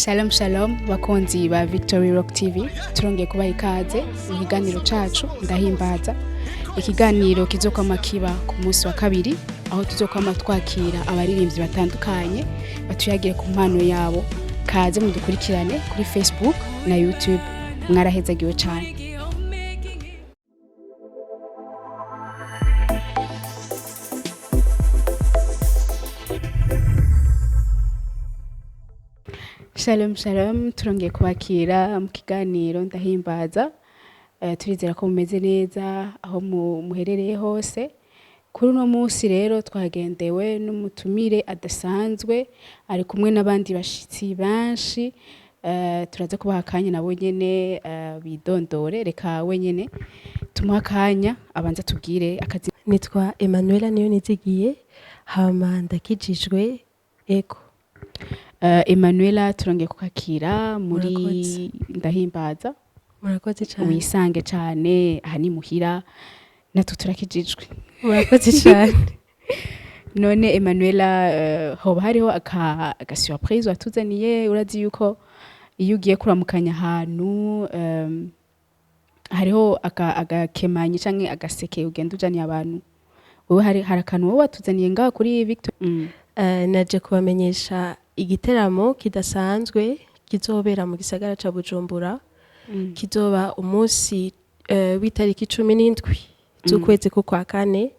Shalom shalom bakunzi ba Victory Rock TV turongeye kubaha ikaze mu kiganiro cacu ndahimbaza ikiganiro kizokwama kiba ku munsi wa kabiri aho tuzokwama twakira abaririmbyi batandukanye batuyagire ku mpano yabo kaze mudukurikirane kuri Facebook na YouTube mwarahezagiwe cyane. Shalom shalom turongeye kubakira mu kiganiro ndahimbaza turizera ko mumeze neza aho muherereye hose. Kuri uno munsi rero twagendewe n'umutumire adasanzwe ari kumwe n'abandi bashitsi benshi turaza kubaha akanya nabo nyene bidondore. Reka wenyene tumuha akanya abanza tubwire akazi. Nitwa Emmanuela niyo nizigiye hama ndakijijwe ego. Emmanuela turongeye kukakira muri ndahimbaza. Murakoze cyane. Wisange cyane aha ni muhira natwe turakijijwe. Murakoze cyane. None Emmanuela hoba hariho aka surprise watuzaniye urazi yuko iyo ugiye kuramukanya ahantu hariho agakemanyi canke agaseke ugenda ujaniye abantu. Wowe hari akantu wowe watuzaniye ngaho kuri Victor? Naje kubamenyesha igiteramo kidasanzwe kizobera mu gisagara ca Bujumbura. Kizoba umunsi w'itariki 17 z'ukwezi kwa kane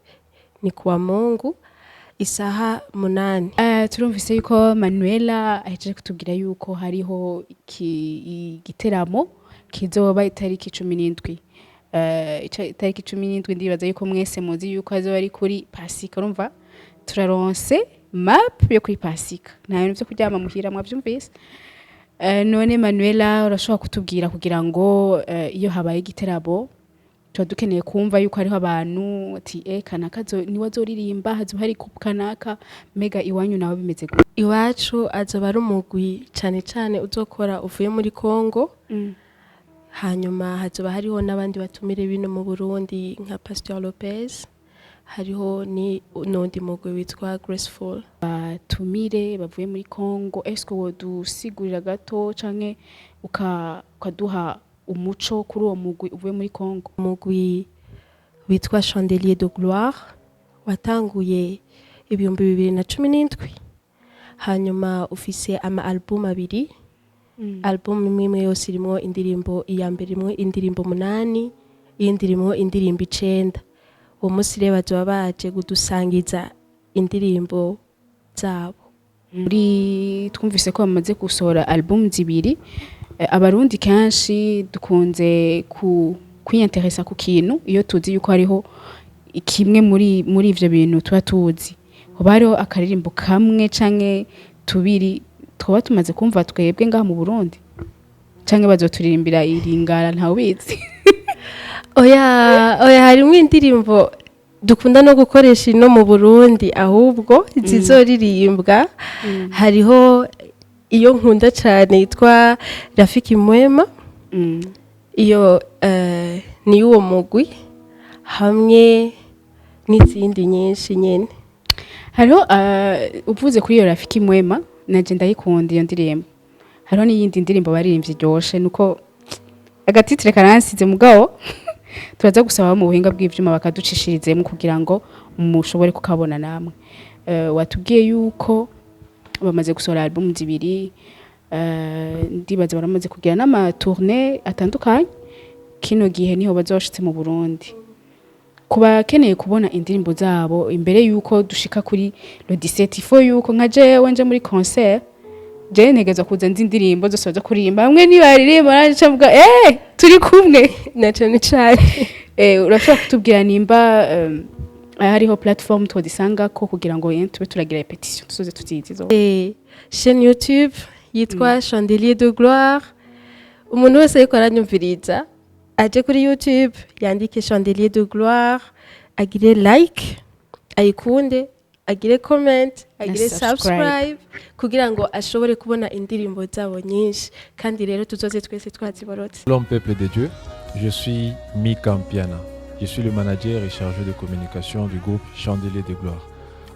ni kuwa Mungu isaha 8. Turumvise yuko Manuela ahejeje kutubwira yuko hariho igiteramo kizoba itariki 17. Itariki 17 ndibaza yuko mwese muzi yuko azoba ari kuri Pasika. Urumva turaronse map yo kuri Pasika nta bintu byo kuryama muhira mwavyumvise. None Manuela urashobora kutubwira kugira ngo iyo habaye igiteramo tuba dukeneye kumva yuko hariho abantu ati kanaka ni wazoririmba hazo hari kanaka mega iwanyu nawe bimeze gute? Iwacu azoba ari umugwi cyane cyane uzokora uvuye muri Kongo. Hanyuma hazoba hariho n'abandi batumire bino mu Burundi nka Pastor Lopez. Hariho ni n'undi mugwi witwa Graceful. Batumire bavuye muri Kongo. Esko wodusigurira gato canke ukaduha umuco kuri uwo mugwi uvuye muri Kongo? Mugwi witwa Chandelier de Gloire watanguye 2017. Hanyuma ufise ama album abiri. Album imwe yose irimo indirimbo iya mbere imwe indirimbo 8 iyindi irimo indirimbo 9. Uwo munsi rero bazoba baje gudusangiza indirimbo zabo. Muri twumvise ko bamaze gusohora album zibiri. Abarundi kanshi dukunze kwinteresa ku kintu iyo tuzi yuko hariho ikimwe muri ivyo bintu tuba tuzi. Hoba hariho akaririmbo kamwe canke tubiri twoba tumaze kumva twebwe ngaha mu Burundi canke bazoturirimbira iringara ntawe ubizi? Oya harimo indirimbo dukunda no gukoresha ino mu Burundi ahubwo zizoririmbwa. Hariho iyo nkunda cyane yitwa Rafiki Mwema. Iyo ni uwo mugwi hamwe n'izindi nyinshi nyene. Hariho uvuze kuri iyo Rafiki Mwema naje ndayikunda iyo ndirimbo. Hariho n'iyindi ndirimbo baririmbye ryoshe nuko agatitire karansize mugabo turaza gusaba mu buhinga bw'ivyuma bakaducishirizemo kugira ngo mushobore kukabona namwe. Watubwiye yuko bamaze gusohora album zibiri. Ndibaza baramaze kugira n'ama tournée atandukanye. Kino gihe niho bazoshitse mu Burundi. Kuba keneye kubona indirimbo zabo imbere yuko dushika kuri le 17 ifo yuko nka jewe nje muri concert je negeza kuza indirimbo zose baza kurimba hamwe nibaririmba naje mvuga turi kumwe na cyane cyane. Urashobora kutubwira nimba hariho platform twodisanga ko kugira ngo tube turagira repetition tuzoze tutizizo? Chaîne YouTube yitwa Chandelier de Gloire. Umuntu wese ariko aranyumviriza aje kuri YouTube yandike Chandelier de Gloire agire like ayikunde agire comment agire subscribe kugira ngo ashobore kubona indirimbo zabo nyinshi kandi rero tuzoze twese twaziborotse. L'homme peuple de Dieu, je suis Mika Mpiana. Je suis le manager et chargé de communication du groupe Chandelier de Gloire.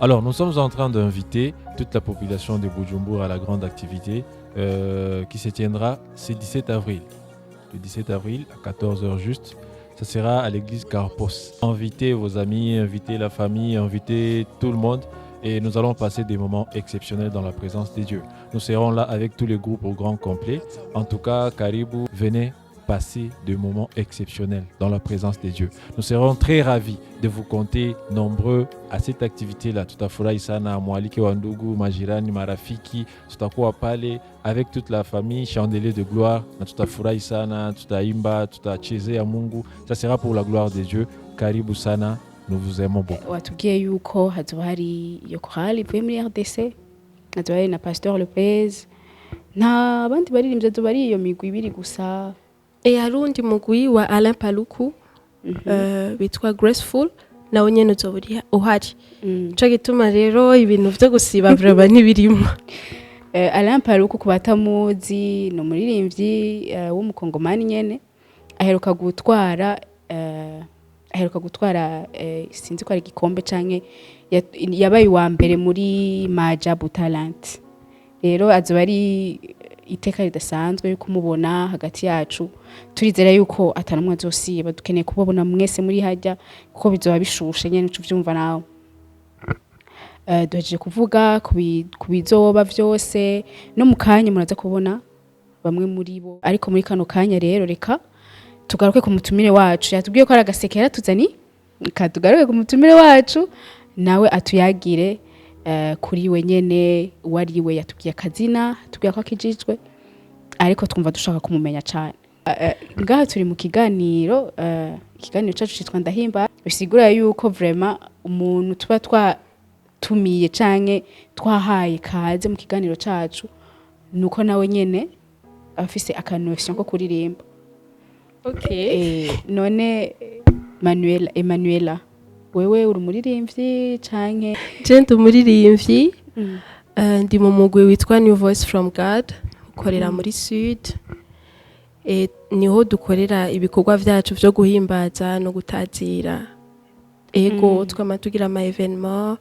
Alors, nous sommes en train d'inviter toute la population de Bujumbura à la grande activité qui se tiendra ce 17 avril. Le 17 avril à 14h juste. Ça sera à l'église Carpos. Invitez vos amis, invitez la famille, invitez tout le monde. Et nous allons passer des moments exceptionnels dans la présence de Dieu. Nous serons là avec tous les groupes au grand complet. En tout cas, Karibu, venez passer des moments exceptionnels dans la présence de Dieu. Nous serons très ravis de vous compter nombreux à cette activité-là. Tutafurahi sana, mwalike wa ndugu, majirani, marafiki, tutakuwa pale avec toute la famille, chandelier de gloire, na tutafurahi sana, tutaimba, tutachezea Mungu. Ça sera pour la gloire de Dieu. Karibu sana, nous vous aimons beaucoup. Watubwiye yuko hazoba hari iyo chorale ivuye muri RDC, hazoba hari na Pasteur Lopez, nta bandi baririmbyi hazoba hari iyo migwi ibiri gusa. hari undi mugwi wa Alain Paluku bitwa Graceful nawe nyene uzoba uhari. Ico gituma rero ibintu vyo gusiba vraiment ntibirimo. Alain Paluku ku batamuzi ni umuririmbyi w'umukongomani nyene aheruka gutwara sinzi ko ari igikombe canke yabaye wa mbere muri Majabu Talent. Rero azoba ari iteka ridasanzwe yuko kumubona hagati yacu, turizera yuko atanumwe azosiba, dukeneye kubabona mwese muri hajya kuko bizoba bishushe nyene ucu vyumva nawe. Duhejeje kuvuga ku bizoba vyose, no mu kanya muraza kubona bamwe muri bo, ariko muri kano kanya rero reka tugaruke ku mutumire wacu. Yatubwiye ko ari agasekera tuzani, tugaruke ku mutumire wacu nawe atuyagire kuri we nyene wariwe. Yatubwiye akazina, tubwiye ko akijijwe, ariko twumva dushaka kumumenya cyane. Ngaha turi mu kiganiro, ikiganiro cyacu cyitwa Ndahimba, bisigura yuko vraiment umuntu tuba twatumiye canke twahaye kaze mu kiganiro cyacu nuko nawe nyene afise akanofisyon ko kuririmba. Okay. None Emanuela, wewe uri umuririmbyi canke? Je ndi umuririmbyi, ndi mu mugwi witwa New Voice from God, ukorera muri Sud. Niho dukorera ibikorwa vyacu vyo guhimbaza no gutazira. Ego twama tugira ama evenement,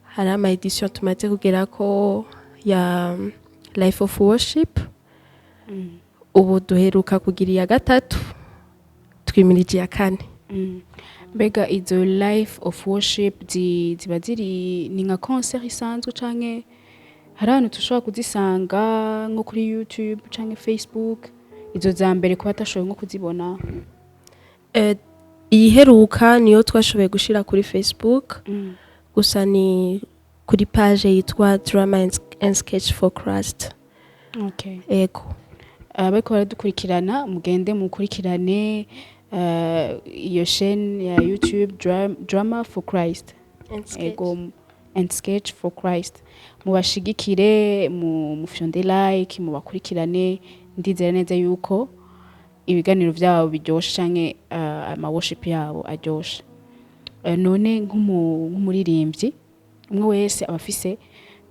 hari ama edition tumaze kugerako ya Life of Worship. Ubu duheruka kugira iya gatatu, twimirije ya kane. Mbega izo Life of Worship ziba ziri ni nka concert isanzwe canke hari ahantu tushobora kuzisanga nko kuri YouTube canke Facebook? Izo za mbere kuba atashoboye nko kuzibona. Iheruka niyo twashoboye gushira kuri Facebook, gusa ni kuri page yitwa Drama and Sketch for Christ. Okay. Ego. Abeko baradukurikirana, mugende mukurikirane iyo chaîne ya YouTube Drama for Christ. Ego and Sketch for Christ. Mubashigikire, mufyonde like, mubakurikirane. Ndizera neza yuko ibiganiro vyabo biryoshe canke ama worship yabo aryoshe. None nk'umuririmbyi umwe wese abafise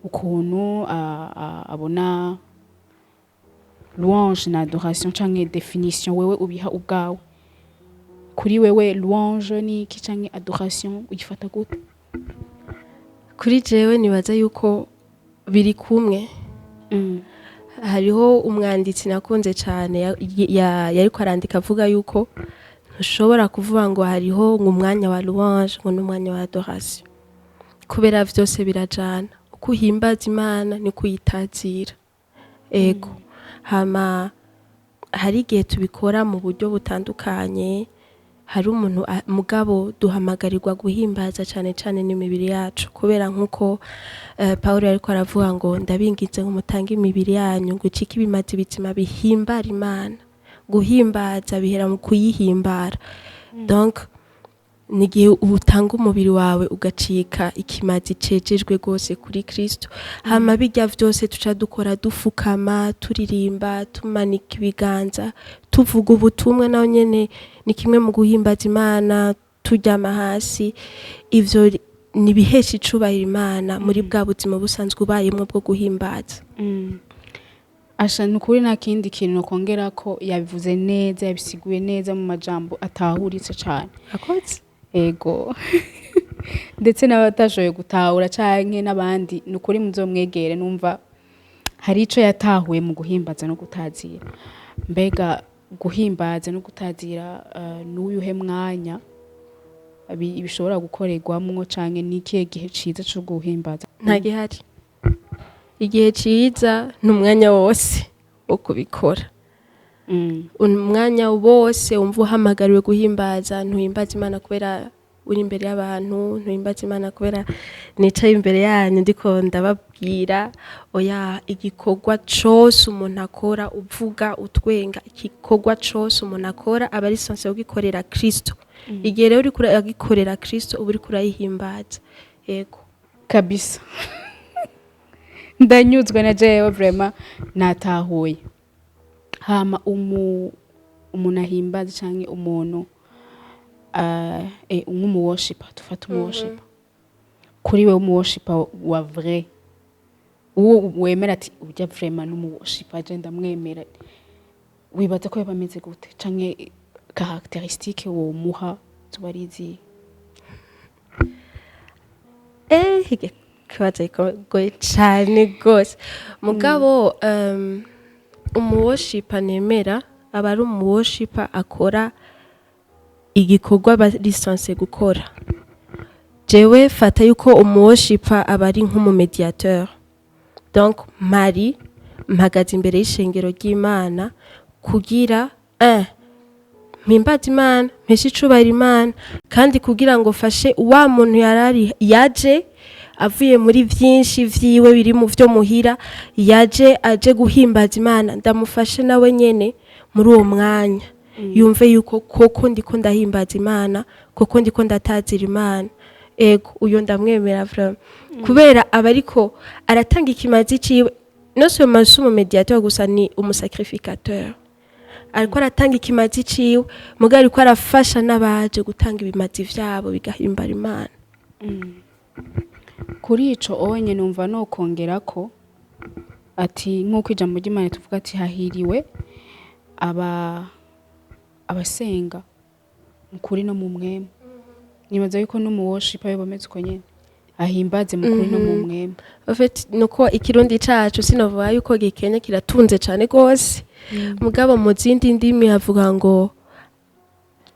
ukuntu abona louange na adoration canke definition wewe ubiha ubwawe. Kuri wewe louange ni iki canke adoration ugifata gute? Kuri jewe nibaza yuko biri kumwe. Hariho umwanditsi nakunze cyane yariko arandika avuga yuko ntushobora kuvuga ngo hariho umwanya wa louange ngo n'umwanya wa adoration, kubera vyose birajana. Uko uhimbaza Imana ni kuyitazira. Ego. Hama hari igihe tubikora mu buryo butandukanye, hari umuntu mugabo duhamagarirwa guhimbaza cyane cyane n'imibiri yacu, kubera nkuko Paulo yariko aravuga ngo ndabingize ngo mutange imibiri yanyu ngo cike ibimazi bitima bihimbara Imana. Guhimbaza bihera mu kuyihimbara. Donc nigihe utanga umubiri wawe ugacika ikimazi cejejwe gose kuri Kristo. Hama bijya vyose tuca dukora dufukama, turirimba, tumanika ibiganza, tuvuga ubutumwa naho nyene ni kimwe mu guhimbaza Imana, tujyama hasi. Ivyo nibihesha icubahiro Imana muri bwa buzima busanzwe ubayemwe bwo guhimbaza. Asha nukuri nta kindi kintu nokongera ko yabivuze neza, yabisiguye neza mu majambo atahuritse cyane. Akoze? Ego. Ndetse n'abatashoboye gutahura canke n'abandi nukuri muzomwegere, numva hari ico yatahuye mu guhimbaza no gutazira. Mbega guhimbaza no gutazira n'uyuhe mwanya bishobora gukorerwamwo canke n'ikihe gihe ciza co guhimbaza? nta gihari. Igihe ciza n'umwanya wose wo kubikora. Umwanya wose umva uhamagariwe guhimbaza. Ntuhimbaza Imana kubera uri imbere y'abantu, ntuhimbaza Imana kubera nicaye imbere yanyu ndiko ndababwira. Oya, igikorwa cose umuntu akora uvuga utwenga, igikorwa cose umuntu akora aba ari sanse yo gikorera Kristo. Igihe rero uriko uragikorera Kristo uba uriko urayihimbaza. Yego kabisa. Ndanyuzwe na jewe vraiment natahuye. Hama umuntu ahimbaza canke umuntu umu worshiper, tufata umu worshiper. Kuri we umu worshiper wa vrai, uwo wemera ati urya vraiment n'umu worshiper je ndamwemera, wibaza ko yabameze gute canke caractéristique wo muha tubarizi? Kibazo goye cyane gose mugabo umu worshiper nemera aba ari umu worshiper akora igikorwa bari sanse gukora. Jewe fata yuko umu worshiper aba ari nk'umu mediateur. Donc mari mpagaze imbere y'ishengero ry'Imana kugira mpimbaza Imana, mpeshe icubahiro Imana, kandi kugira ngo fashe wa muntu yarari yaje avuye muri vyinshi vyiwe biri mu vyo muhira, yaje aje guhimbaza Imana, ndamufashe nawe nyene muri uwo mwanya yumve yuko koko ndiko ndahimbaza Imana, koko ndiko ndatazira Imana. Ego uyo ndamwemera vraiment kubera aba ariko aratanga ikimazi ciwe. No seulement umu mediateur gusa, ni umu sacrificateur. Ariko aratanga ikimazi ciwe mugabo ariko arafasha n'abaje gutanga ibimazi vyabo bigahimbara Imana. Kuri ico onye numva no kongerako ati nk'uko ijambo ry'Imana tuvuga ati hahiriwe abasenga mukuri no mu mwema. Nibaza yuko n'umu worshiper yobameze uko nyene ahimbaze mukuri no mu mwema. En fait nuko ikirundi cacu sinovuga yuko gikenya kiratunze cane gose. Mugabo mu zindi ndimi havuga ngo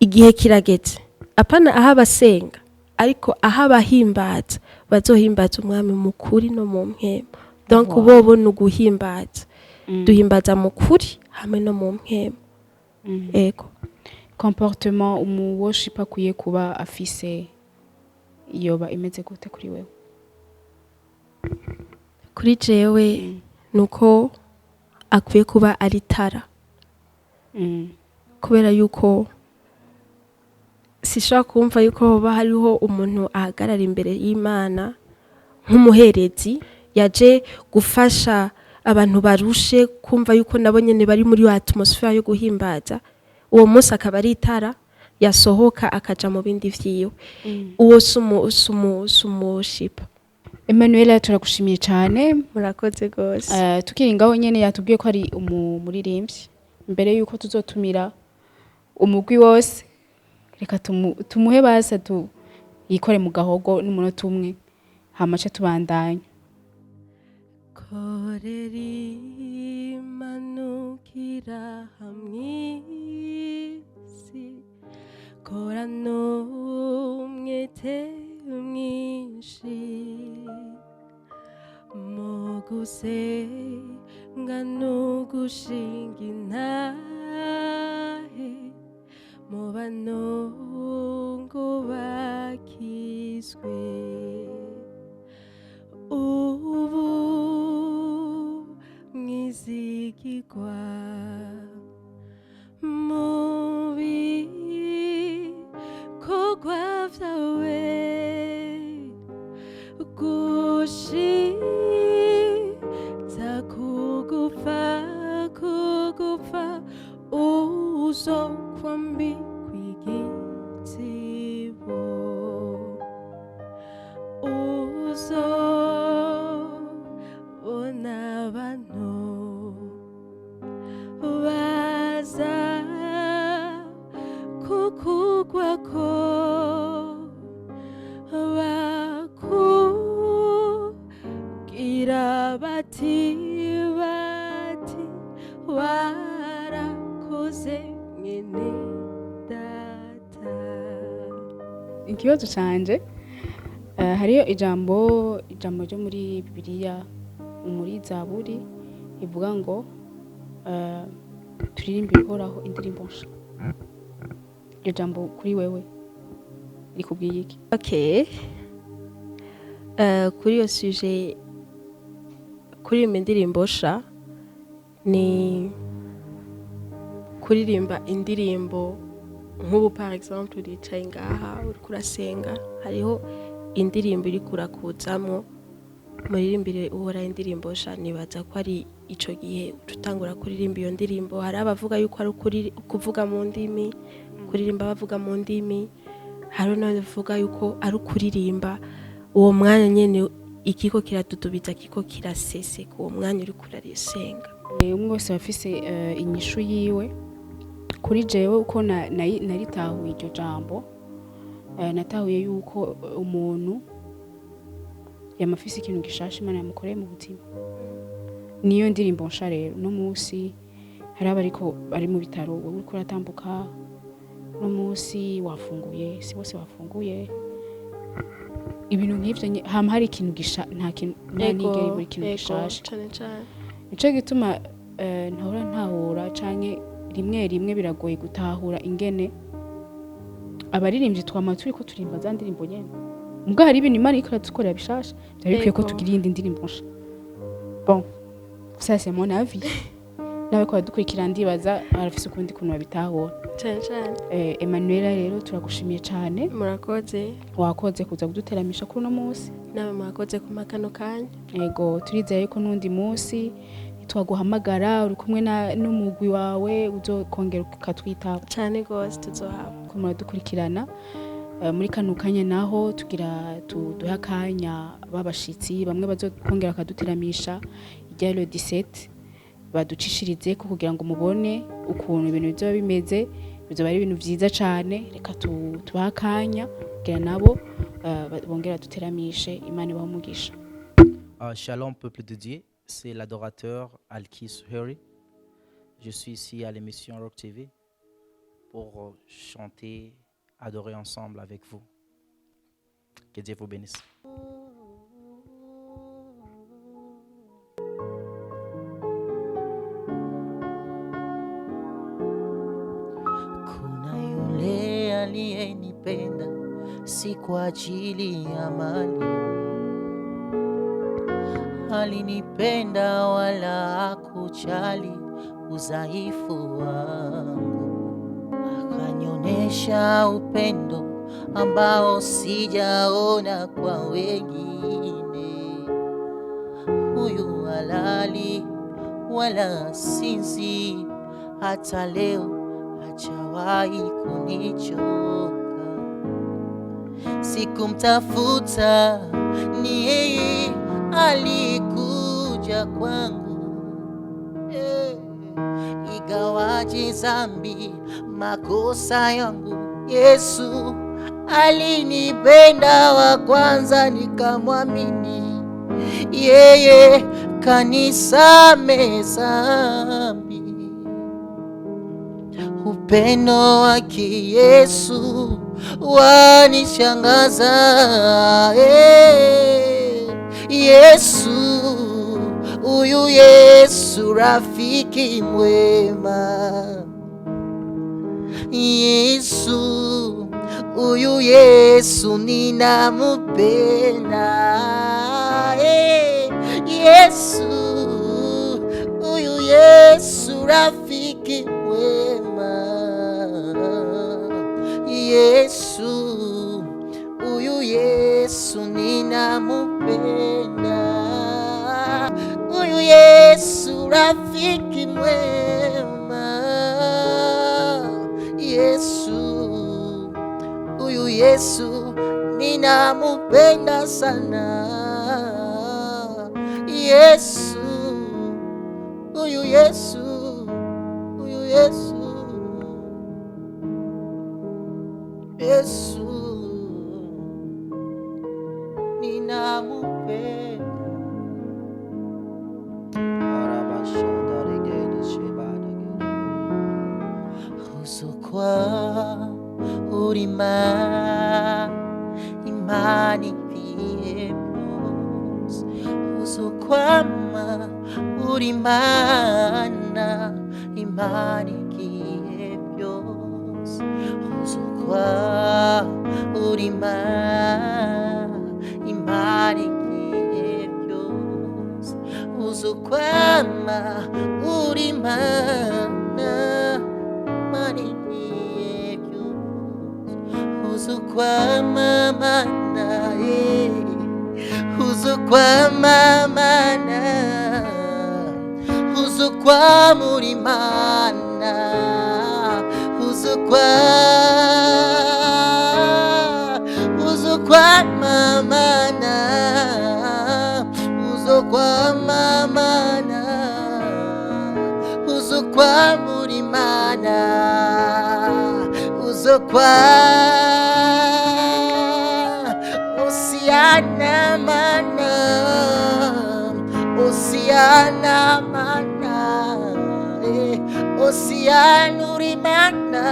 igihe kirageze. Apana aha basenga ariko aha bahimbaza bazohimbaza umwami mukuri no mu mwema. Donc bobo nuguhimbaza. Duhimbaza mukuri hamwe no mu mwema. Ego. Comportement umu worshiper akwiye kuba afise yoba imeze gute kuri wewe? Kuri jewe nuko akwiye kuba ari tara. Kubera yuko sishaka kumva yuko hoba hariho umuntu ahagarara imbere y'Imana nk'umuherezi yaje gufasha abantu barushe kumva yuko nabo nyene bari muri atmosphere yo guhimbaza. Uwo munsi akaba ari itara yasohoka akaja mu bindi vyiwe. Uwo sumu worshiper. Emmanuel turagushimiye cyane. Murakoze gose. Tukiri ngaho nyene yatubwiye ko ari umuririmbyi. Mbere yuko tuzotumira umugwi wose, reka tumuhe basa yikore mu gahogo n'umunota umwe hamace tubandanya. Koreri manukira hamwisi korano mwete mwinshi moguse ngano gushinga intahe mu banongo bakizwe. Ubu mwizigirwa mu bikorwa vyawe gushitsa kugupfa uzokwambikwa igitibo uzobona abantu baza kukugwako bakubwira bati ikibazo canje hariyo ijambo ryo muri Bibiliya muri Zaburi ivuga ngo turirimbe ihoraho indirimbo nsha. Iryo jambo kuri wewe rikubwiye iki? Okay. Kuri iyo suje kuririmba indirimbo nsha ni kuririmba indirimbo nk'ubu par exemple uricaye ngaha uri kurasenga hariho indirimbo iri kurakuzamo muririmbire uhora indirimbo nsha nibaza ko ari ico gihe utangura kuririmba iyo ndirimbo. Hari abavuga yuko ari kuvuga mu ndimi, kuririmba bavuga mu ndimi, hari n'abavuga yuko ari kuririmba uwo mwanya nyene ikiko kiratutubiza kiko kiraseseka uwo mwanya uri kurarisenga. Umwe wese bafise inyishu yiwe. Kuri jewe uko naritahuye iryo jambo natahuye yuko umuntu yamafise ikintu gishasha Imana yamukoreye mu buzima. Niyo ndirimbo nsha rero no musi hari abariko bari mu bitaro wowe uriko uratambuka no musi wafunguye si bose bafunguye ibintu nk'ivyo hama hari ikintu nta kintu nigere buri kintu gishasha nico gituma ntahura canke rimwe biragoye gutahura ingene abaririmbyi twama turiko turimba za ndirimbo nyene mbwa hari ibintu Imana ikora dukorera bishasha byari bikwiye ko tugira indi ndirimbo nsha. Bon ça c'est mon avis. Nawe ko dukurikira ndibaza arafise ukundi kuntu babitahura cyane. Emmanuel rero turagushimiye cyane. Murakoze. Wakoze kuza kuduteramisha kuri no munsi. Nawe murakoze ku makano kanya. Yego turizeye ko nundi munsi twaguhamagara uri kumwe n'umugwi wawe uzokongera ukatwitaba cyane gose tuzohaba ko muradukurikirana. Muri kano kanya naho tugira duha akanya babashitsi bamwe bazokongera akaduteramisha ijya le 17 baducishirize ko kugira ngo mubone ukuntu ibintu bizoba bimeze bizoba ari ibintu vyiza cyane. Reka tubaha akanya kugira nabo bongera duteramishe. Imana ibamugisha. Shalom peuple de Dieu, c'est l'adorateur Alkis Hurry. Je suis ici à l'émission Rock TV pour chanter, adorer ensemble avec vous. Que Dieu vous bénisse. Kuna yule aliyenipenda si kwa ajili ya mali, alinipenda wala hakujali udhaifu wangu, akanionyesha upendo ambao sijaona kwa wengine. Huyu halali wala sinzi, hata leo hajawahi kunichoka. Sikumtafuta, ni yeye alikuja kwangu. Igawaje zambi makosa yangu, Yesu alinipenda wa kwanza, nikamwamini yeye kanisamehe zambi. Upendo wake Yesu wanishangaza. Yesu, huyu Yesu rafiki mwema. Yesu, huyu Yesu ninamupenda. Yesu, huyu Yesu rafiki mwema. Yesu, huyu Yesu ninamupenda. Huyu Yesu rafiki mwema. Yesu, huyu Yesu ninamupenda sana. Yesu, huyu Yesu, huyu Yesu. Yesu ninamupenda. Usukwa urima imani viepos uzokwama urimana imani kiepos uzokwa urimana imani kiepos uzokwama urimana imani uzukwama mana uzukwama mana uzukwamurimana uzukwama mana uzukwama mana uzukwamurimana Oceana mana, Oceana mana, Oceanuri mana,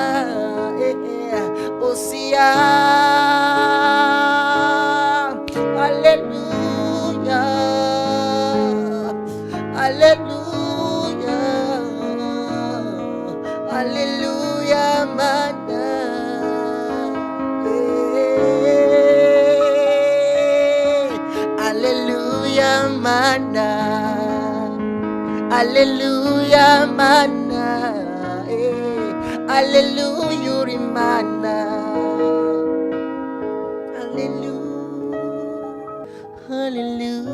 Ocean, Hallelujah, Hallelujah, Hallelujah mana. Hallelujah mana, Hallelujah mana, Hallelujah rimana, Hallelujah, Hallelujah,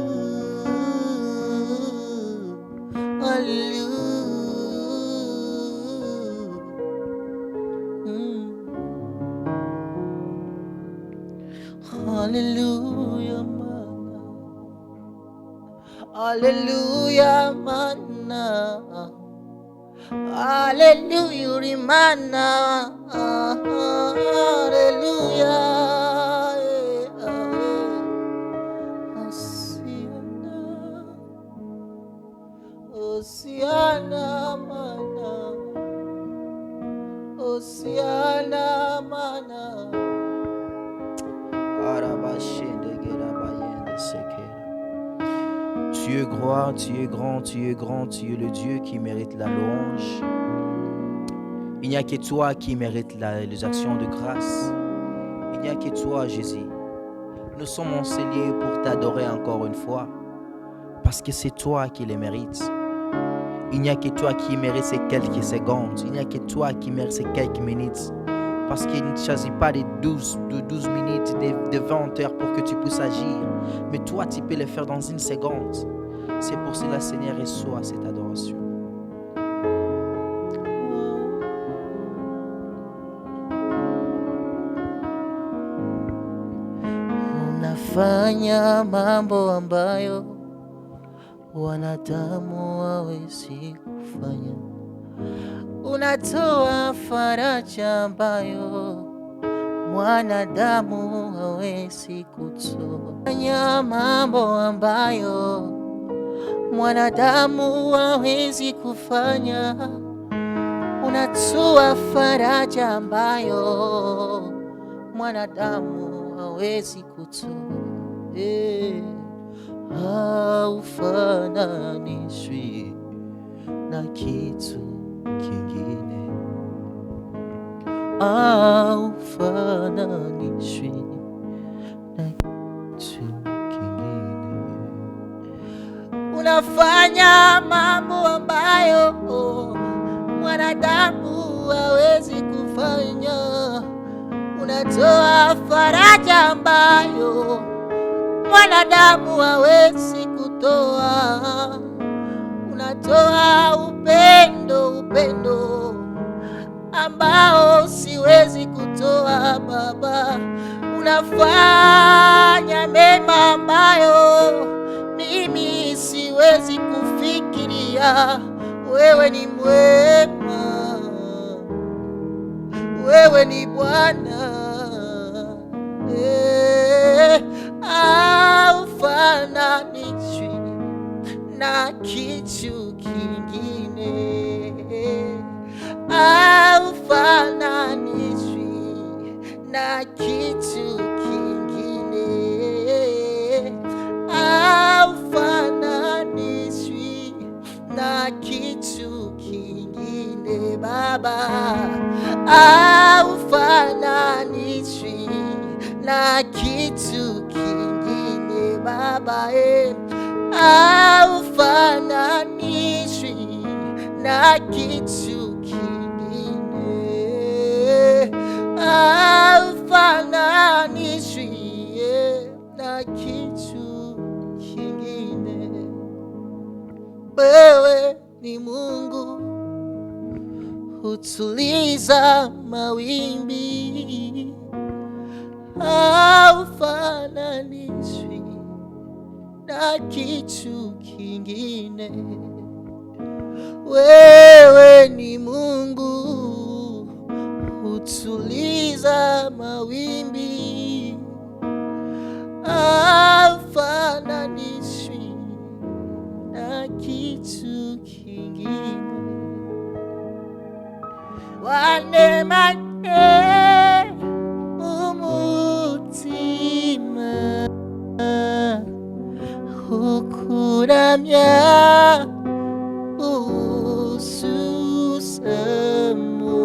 Hallelujah. Hallelujah, mana. Hallelujah, rimana. Hallelujah. Oceana, Oceana, mana. Oceana, mana. Arabashende gerabayende sekera. Tu es grand, tu es grand, tu es grand, tu es le Dieu qui mérite la louange. Il n'y a que toi qui mérite les actions de grâce. Il n'y a que toi, Jésus. Nous sommes enseignés pour t'adorer encore une fois, parce que c'est toi qui les mérites. Il n'y a que toi qui mérite ces quelques secondes. Il n'y a que toi qui mérite ces quelques minutes. Parce qu'il ne s'agit pas de 12 minutes, de 20 heures pour que tu puisses agir. Mais toi, tu peux le faire dans une seconde. C'est pour cela, Seigneur, reçois cette adoration. Unafanya mambo ambayo wanadamu hawezi kufanya. Unatoa faraja ambayo mwanadamu hawezi kutoa. Fanya mambo ambayo mwanadamu hawezi kufanya. Unatoa faraja ambayo mwanadamu hawezi kutoa. Haufananishwi na kitu kingine, haufananishwi na kitu kingine. Unafanya mambo ambayo mwanadamu hawezi kufanya. Unatoa faraja ambayo mwanadamu hawezi kutoa. Unatoa upendo ambao siwezi kutoa Baba. Unafanya mema ambayo mimi siwezi kufikiria. Wewe ni mwema, wewe ni Bwana. Haufananishwi na kitu kingine, haufananishwi na kitu kingine. haufananishwi na kitu kingine Baba, haufananishwi na kitu kingine, haufananishwi na kitu kingine. Wewe ni Mungu, hutuliza mawimbi, haufananishwi na kitu kingine. Wewe ni Mungu, hutuliza mawimbi, haufananishwi na kitu kingine. Wanemane umutima, ukuramya ususamo,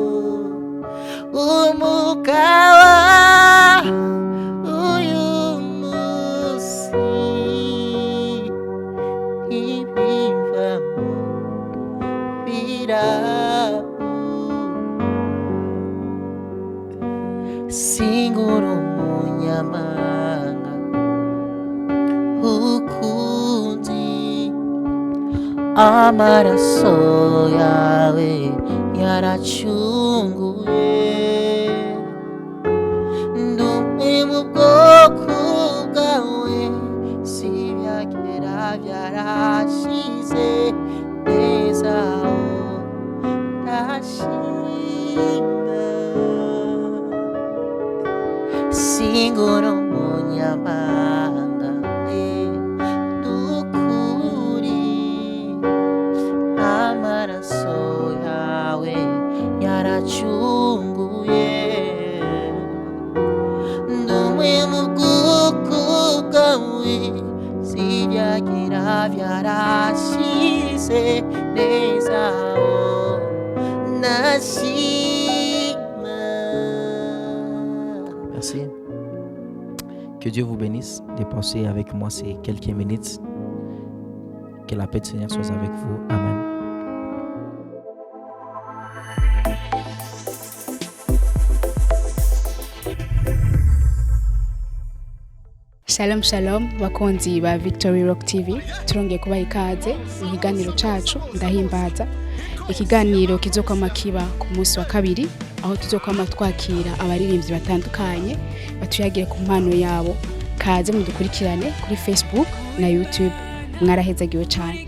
umukawa uyu musi ibivamo birabu. Singura umunyamanga ukundi, amaraso yawe yaracunguye, ndumwe mu bwoko bwawe, si byakera byarashize neza aho ndashima. Singura umunyamanga dukuri, amaraso yawe yaracunguye, ndumwe mu bwoko bwawe, si byakera byarashize neza aho ndashima. Merci. Que Dieu vous bénisse de passer avec moi ces quelques minutes. Que la paix du Seigneur soit avec vous. Amen. Shalom shalom bakunzi ba Victory Rock TV, turongeye kubaha ikaze mu kiganiro cacu ndahimbaza. Ikiganiro kizokwama kiba ku munsi wa kabiri, aho tuzokwama twakira abaririmbyi batandukanye batuyagire ku mpano yabo. Kaze mudukurikirane kuri Facebook na YouTube. Mwarahezagiwe cyane.